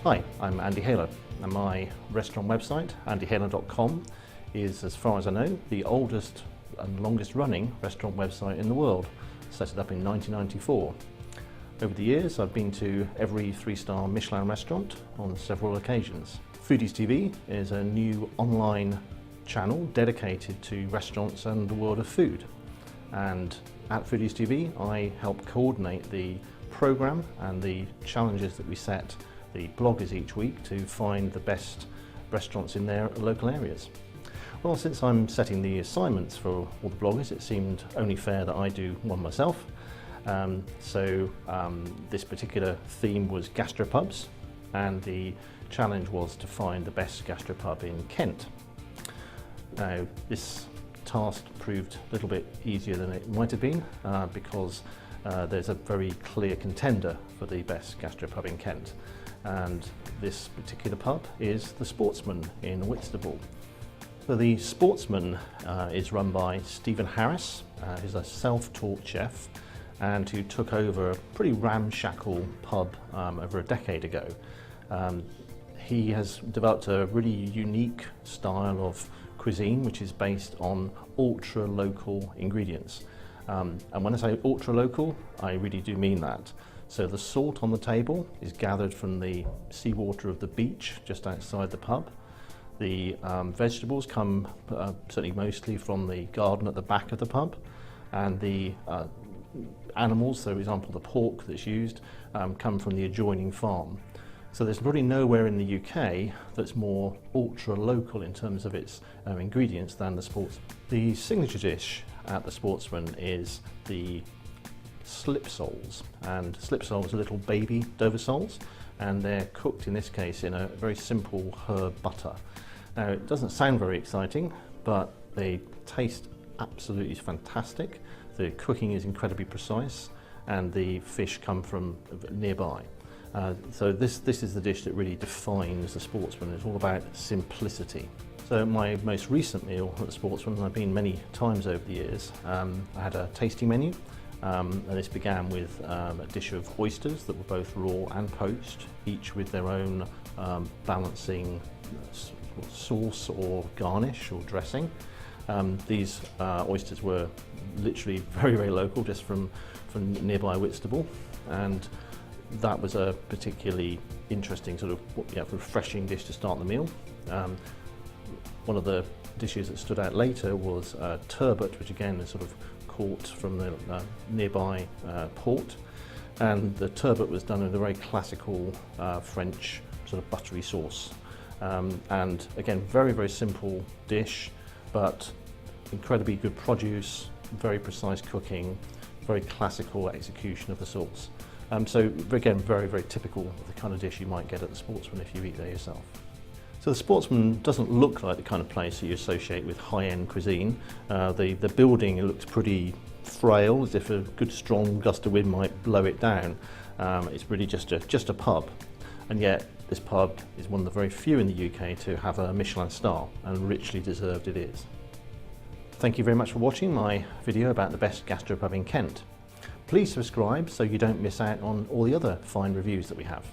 Hi, I'm Andy Haler, and my restaurant website, andyhaler.com, is, as far as I know, the oldest and longest running restaurant website in the world. Set it up in 1994. Over the years, I've been to every 3-star Michelin restaurant on several occasions. Foodies TV is a new online channel dedicated to restaurants and the world of food. And at Foodies TV, I help coordinate the program and the challenges that we set the bloggers each week to find the best restaurants in their local areas. Well, since I'm setting the assignments for all the bloggers, it seemed only fair that I do one myself. This particular theme was gastropubs, and the challenge was to find the best gastropub in Kent. Now, this task proved a little bit easier than it might have been because there's a very clear contender for the best gastropub in Kent, and this particular pub is the Sportsman in Whitstable. So the Sportsman is run by Stephen Harris, who's a self-taught chef and who took over a pretty ramshackle pub over a decade ago. He has developed a really unique style of cuisine which is based on ultra-local ingredients. And when I say ultra-local, I really do mean that. So the salt on the table is gathered from the seawater of the beach just outside the pub. The vegetables come certainly mostly from the garden at the back of the pub, and the animals, so for example the pork that's used, come from the adjoining farm. So there's probably nowhere in the UK that's more ultra-local in terms of its ingredients than the Sportsman. The signature dish at the Sportsman is the slip soles, and slip soles are little baby Dover soles, and they're cooked in this case in a very simple herb butter. Now, it doesn't sound very exciting, but they taste absolutely fantastic. The cooking is incredibly precise, and the fish come from nearby. So this is the dish that really defines the Sportsman. It's all about simplicity. So my most recent meal at the Sportsman, and I've been many times over the years, I had a tasting menu, and this began with a dish of oysters that were both raw and poached, each with their own balancing sauce or garnish or dressing. These oysters were literally very, very local, just from nearby Whitstable, and that was a particularly interesting sort of refreshing dish to start the meal. One of the dishes that stood out later was turbot, which again is sort of caught from the nearby port, and the turbot was done in a very classical French sort of buttery sauce. And again, very, very simple dish, but incredibly good produce, very precise cooking, very classical execution of the sauce. So again, very, very typical of the kind of dish you might get at the Sportsman if you eat there yourself. So the Sportsman doesn't look like the kind of place that you associate with high-end cuisine. The building, it looks pretty frail, as if a good strong gust of wind might blow it down. It's really just a pub, and yet this pub is one of the very few in the UK to have a Michelin star, and richly deserved it is. Thank you very much for watching my video about the best gastropub in Kent. Please subscribe so you don't miss out on all the other fine reviews that we have.